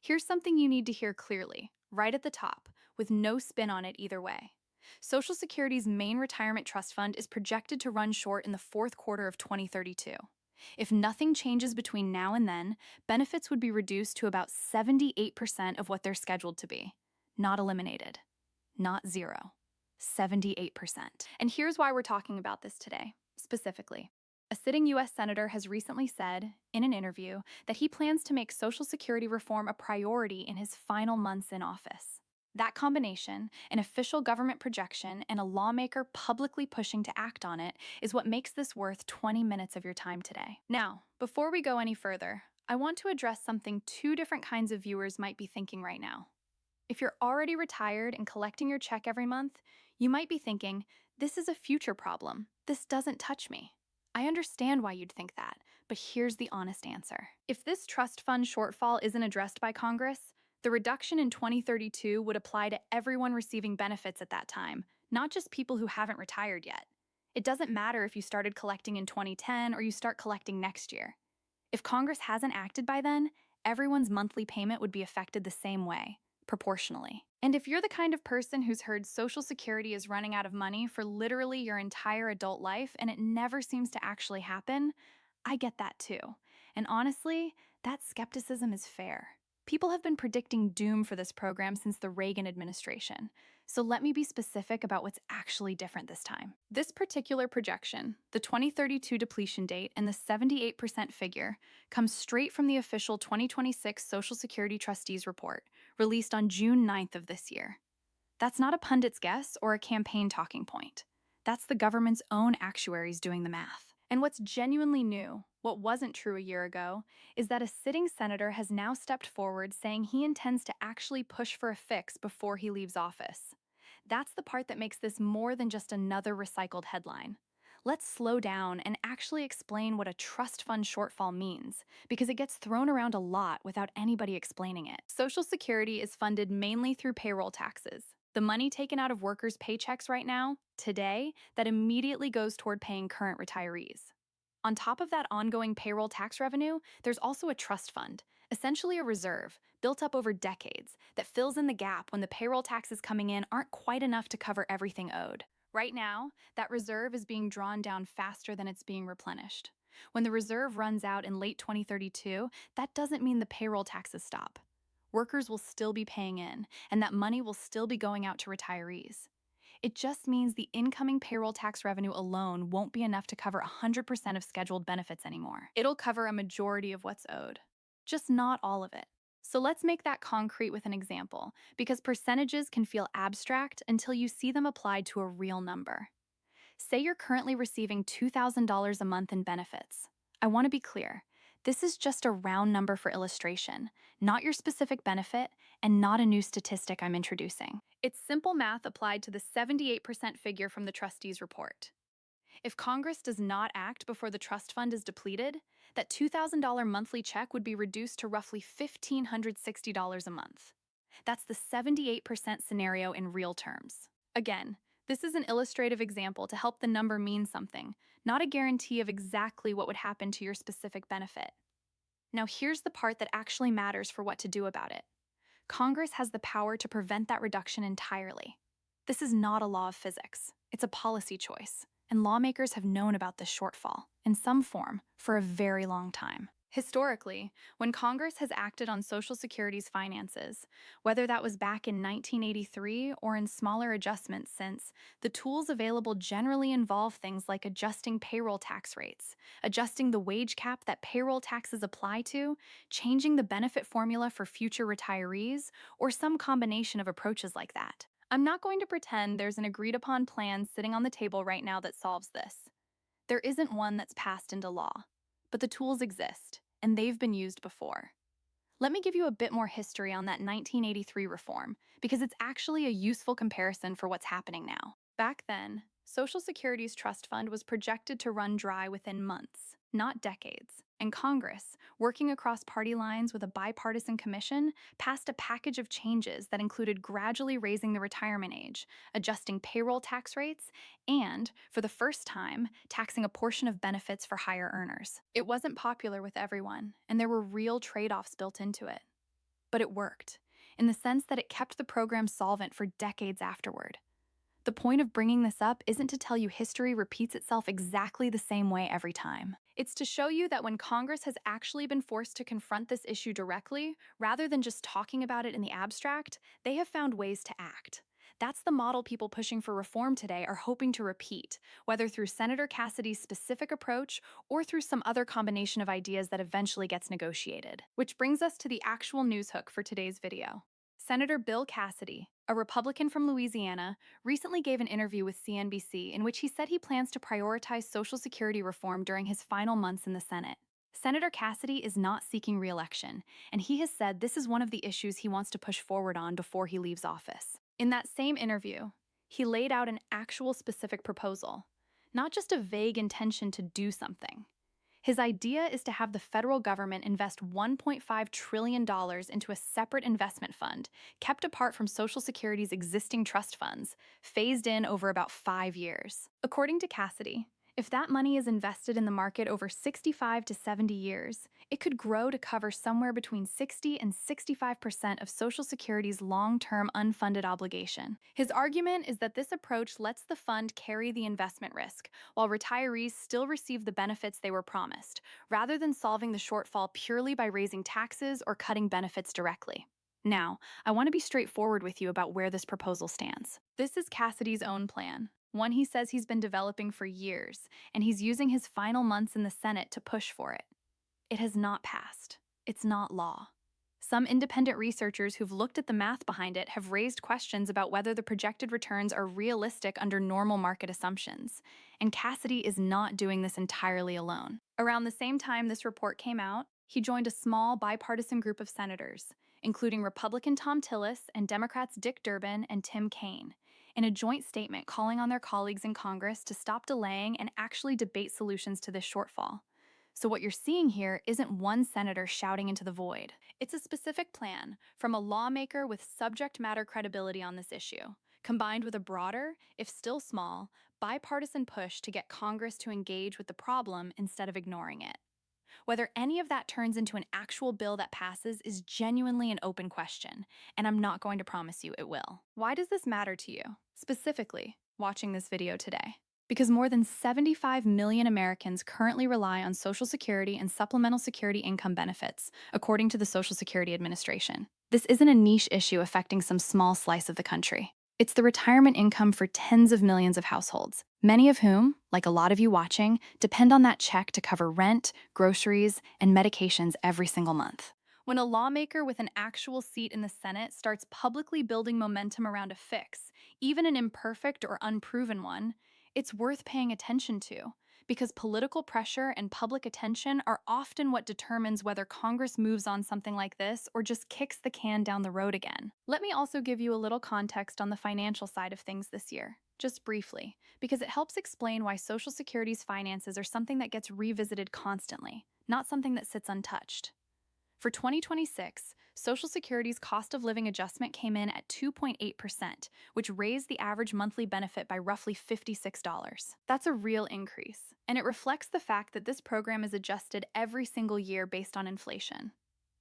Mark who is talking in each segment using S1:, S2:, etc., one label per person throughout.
S1: Here's something you need to hear clearly, right at the top, with no spin on it either way. Social Security's main retirement trust fund is projected to run short in the fourth quarter of 2032. If nothing changes between now and then, benefits would be reduced to about 78% of what they're scheduled to be. Not eliminated. Not zero. 78%. And here's why we're talking about this today, specifically. A sitting U.S. Senator has recently said, in an interview, that he plans to make Social Security reform a priority in his final months in office. That combination, an official government projection, and a lawmaker publicly pushing to act on it, is what makes this worth 20 minutes of your time today. Now, before we go any further, I want to address something two different kinds of viewers might be thinking right now. If you're already retired and collecting your check every month, you might be thinking, this is a future problem. This doesn't touch me. I understand why you'd think that, but here's the honest answer. If this trust fund shortfall isn't addressed by Congress, the reduction in 2032 would apply to everyone receiving benefits at that time, not just people who haven't retired yet. It doesn't matter if you started collecting in 2010 or you start collecting next year. If Congress hasn't acted by then, everyone's monthly payment would be affected the same way, proportionally. And if you're the kind of person who's heard Social Security is running out of money for literally your entire adult life and it never seems to actually happen, I get that too. And honestly, that skepticism is fair. People have been predicting doom for this program since the Reagan administration. So let me be specific about what's actually different this time. This particular projection, the 2032 depletion date and the 78% figure, comes straight from the official 2026 Social Security Trustees report, released on June 9th of this year. That's not a pundit's guess or a campaign talking point. That's the government's own actuaries doing the math. And what's genuinely new, what wasn't true a year ago, is that a sitting senator has now stepped forward saying he intends to actually push for a fix before he leaves office. That's the part that makes this more than just another recycled headline. Let's slow down and actually explain what a trust fund shortfall means, because it gets thrown around a lot without anybody explaining it. Social Security is funded mainly through payroll taxes. The money taken out of workers' paychecks right now, today, that immediately goes toward paying current retirees. On top of that ongoing payroll tax revenue, there's also a trust fund, essentially a reserve, built up over decades, that fills in the gap when the payroll taxes coming in aren't quite enough to cover everything owed. Right now, that reserve is being drawn down faster than it's being replenished. When the reserve runs out in late 2032, that doesn't mean the payroll taxes stop. Workers will still be paying in, and that money will still be going out to retirees. It just means the incoming payroll tax revenue alone won't be enough to cover 100% of scheduled benefits anymore. It'll cover a majority of what's owed, just not all of it. So let's make that concrete with an example, because percentages can feel abstract until you see them applied to a real number. Say you're currently receiving $2,000 a month in benefits. I want to be clear. This is just a round number for illustration, not your specific benefit, and not a new statistic I'm introducing. It's simple math applied to the 78% figure from the trustees' report. If Congress does not act before the trust fund is depleted, that $2,000 monthly check would be reduced to roughly $1,560 a month. That's the 78% scenario in real terms. Again, this is an illustrative example to help the number mean something, not a guarantee of exactly what would happen to your specific benefit. Now here's the part that actually matters for what to do about it. Congress has the power to prevent that reduction entirely. This is not a law of physics. It's a policy choice, and lawmakers have known about this shortfall, in some form, for a very long time. Historically, when Congress has acted on Social Security's finances, whether that was back in 1983 or in smaller adjustments since, the tools available generally involve things like adjusting payroll tax rates, adjusting the wage cap that payroll taxes apply to, changing the benefit formula for future retirees, or some combination of approaches like that. I'm not going to pretend there's an agreed-upon plan sitting on the table right now that solves this. There isn't one that's passed into law. But the tools exist, and they've been used before. Let me give you a bit more history on that 1983 reform, because it's actually a useful comparison for what's happening now. Back then, Social Security's trust fund was projected to run dry within months, not decades, and Congress, working across party lines with a bipartisan commission, passed a package of changes that included gradually raising the retirement age, adjusting payroll tax rates, and, for the first time, taxing a portion of benefits for higher earners. It wasn't popular with everyone, and there were real trade-offs built into it. But it worked, in the sense that it kept the program solvent for decades afterward. The point of bringing this up isn't to tell you history repeats itself exactly the same way every time. It's to show you that when Congress has actually been forced to confront this issue directly, rather than just talking about it in the abstract, they have found ways to act. That's the model people pushing for reform today are hoping to repeat, whether through Senator Cassidy's specific approach or through some other combination of ideas that eventually gets negotiated. Which brings us to the actual news hook for today's video. Senator Bill Cassidy, a Republican from Louisiana, recently gave an interview with CNBC in which he said he plans to prioritize Social Security reform during his final months in the Senate. Senator Cassidy is not seeking re-election, and he has said this is one of the issues he wants to push forward on before he leaves office. In that same interview, he laid out an actual specific proposal, not just a vague intention to do something. His idea is to have the federal government invest $1.5 trillion into a separate investment fund, kept apart from Social Security's existing trust funds, phased in over about 5 years. According to Cassidy, if that money is invested in the market over 65 to 70 years, it could grow to cover somewhere between 60 and 65% of Social Security's long-term unfunded obligation. His argument is that this approach lets the fund carry the investment risk, while retirees still receive the benefits they were promised, rather than solving the shortfall purely by raising taxes or cutting benefits directly. Now, I want to be straightforward with you about where this proposal stands. This is Cassidy's own plan, one he says he's been developing for years, and he's using his final months in the Senate to push for it. It has not passed. It's not law. Some independent researchers who've looked at the math behind it have raised questions about whether the projected returns are realistic under normal market assumptions, and Cassidy is not doing this entirely alone. Around the same time this report came out, he joined a small bipartisan group of senators, including Republican Tom Tillis and Democrats Dick Durbin and Tim Kaine, in a joint statement calling on their colleagues in Congress to stop delaying and actually debate solutions to this shortfall. So what you're seeing here isn't one senator shouting into the void. It's a specific plan from a lawmaker with subject matter credibility on this issue, combined with a broader, if still small, bipartisan push to get Congress to engage with the problem instead of ignoring it. Whether any of that turns into an actual bill that passes is genuinely an open question, and I'm not going to promise you it will. Why does this matter to you, specifically, watching this video today? Because more than 75 million Americans currently rely on Social Security and supplemental security income benefits, according to the Social Security Administration. This isn't a niche issue affecting some small slice of the country. It's the retirement income for tens of millions of households, many of whom, like a lot of you watching, depend on that check to cover rent, groceries, and medications every single month. When a lawmaker with an actual seat in the Senate starts publicly building momentum around a fix, even an imperfect or unproven one, it's worth paying attention to, because political pressure and public attention are often what determines whether Congress moves on something like this or just kicks the can down the road again. Let me also give you a little context on the financial side of things this year, just briefly, because it helps explain why Social Security's finances are something that gets revisited constantly, not something that sits untouched. For 2026, Social Security's cost of living adjustment came in at 2.8%, which raised the average monthly benefit by roughly $56. That's a real increase, and it reflects the fact that this program is adjusted every single year based on inflation.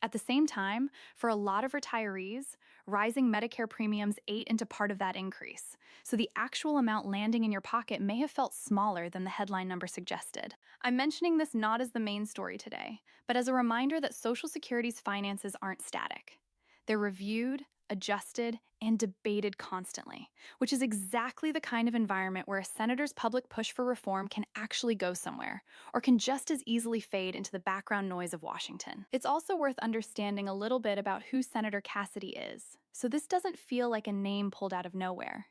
S1: At the same time, for a lot of retirees, rising Medicare premiums ate into part of that increase, so the actual amount landing in your pocket may have felt smaller than the headline number suggested. I'm mentioning this not as the main story today, but as a reminder that Social Security's finances aren't static. They're reviewed, adjusted, and debated constantly, which is exactly the kind of environment where a senator's public push for reform can actually go somewhere, or can just as easily fade into the background noise of Washington. It's also worth understanding a little bit about who Senator Cassidy is, so this doesn't feel like a name pulled out of nowhere.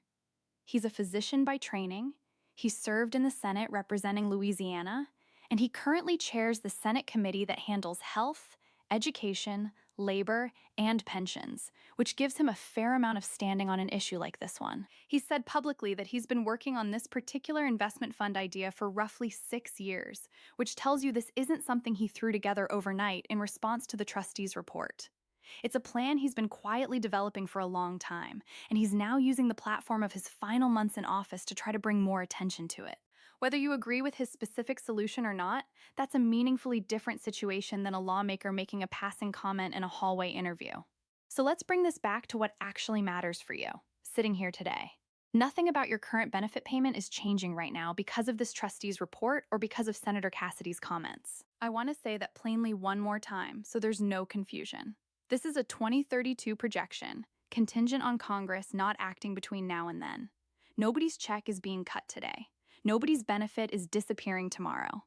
S1: He's a physician by training, he served in the Senate representing Louisiana, and he currently chairs the Senate committee that handles health, education, labor, and pensions, which gives him a fair amount of standing on an issue like this one. He said publicly that he's been working on this particular investment fund idea for roughly 6 years, which tells you this isn't something he threw together overnight in response to the trustees' report. It's a plan he's been quietly developing for a long time, and he's now using the platform of his final months in office to try to bring more attention to it. Whether you agree with his specific solution or not, that's a meaningfully different situation than a lawmaker making a passing comment in a hallway interview. So let's bring this back to what actually matters for you, sitting here today. Nothing about your current benefit payment is changing right now because of this trustee's report or because of Senator Cassidy's comments. I want to say that plainly one more time so there's no confusion. This is a 2032 projection, contingent on Congress not acting between now and then. Nobody's check is being cut today. Nobody's benefit is disappearing tomorrow.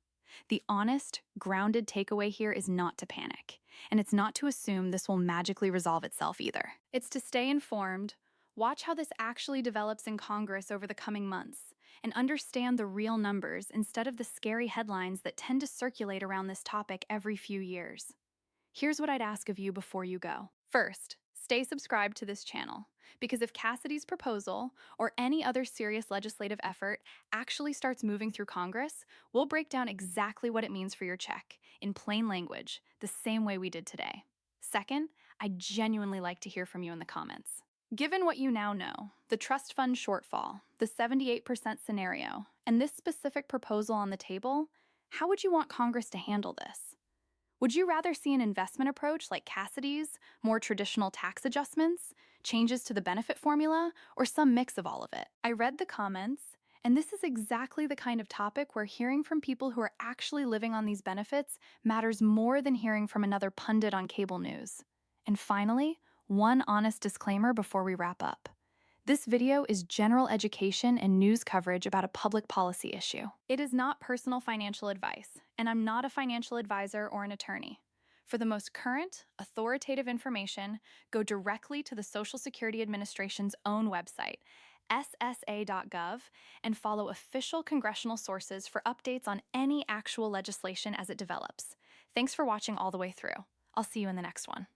S1: The honest, grounded takeaway here is not to panic, and it's not to assume this will magically resolve itself either. It's to stay informed, watch how this actually develops in Congress over the coming months, and understand the real numbers instead of the scary headlines that tend to circulate around this topic every few years. Here's what I'd ask of you before you go. First, stay subscribed to this channel, because if Cassidy's proposal or any other serious legislative effort actually starts moving through Congress, we'll break down exactly what it means for your check, in plain language, the same way we did today. Second, I'd genuinely like to hear from you in the comments. Given what you now know, the trust fund shortfall, the 78% scenario, and this specific proposal on the table, how would you want Congress to handle this? Would you rather see an investment approach like Cassidy's, more traditional tax adjustments, changes to the benefit formula, or some mix of all of it? I read the comments, and this is exactly the kind of topic where hearing from people who are actually living on these benefits matters more than hearing from another pundit on cable news. And finally, one honest disclaimer before we wrap up. This video is general education and news coverage about a public policy issue. It is not personal financial advice, and I'm not a financial advisor or an attorney. For the most current, authoritative information, go directly to the Social Security Administration's own website, ssa.gov, and follow official congressional sources for updates on any actual legislation as it develops. Thanks for watching all the way through. I'll see you in the next one.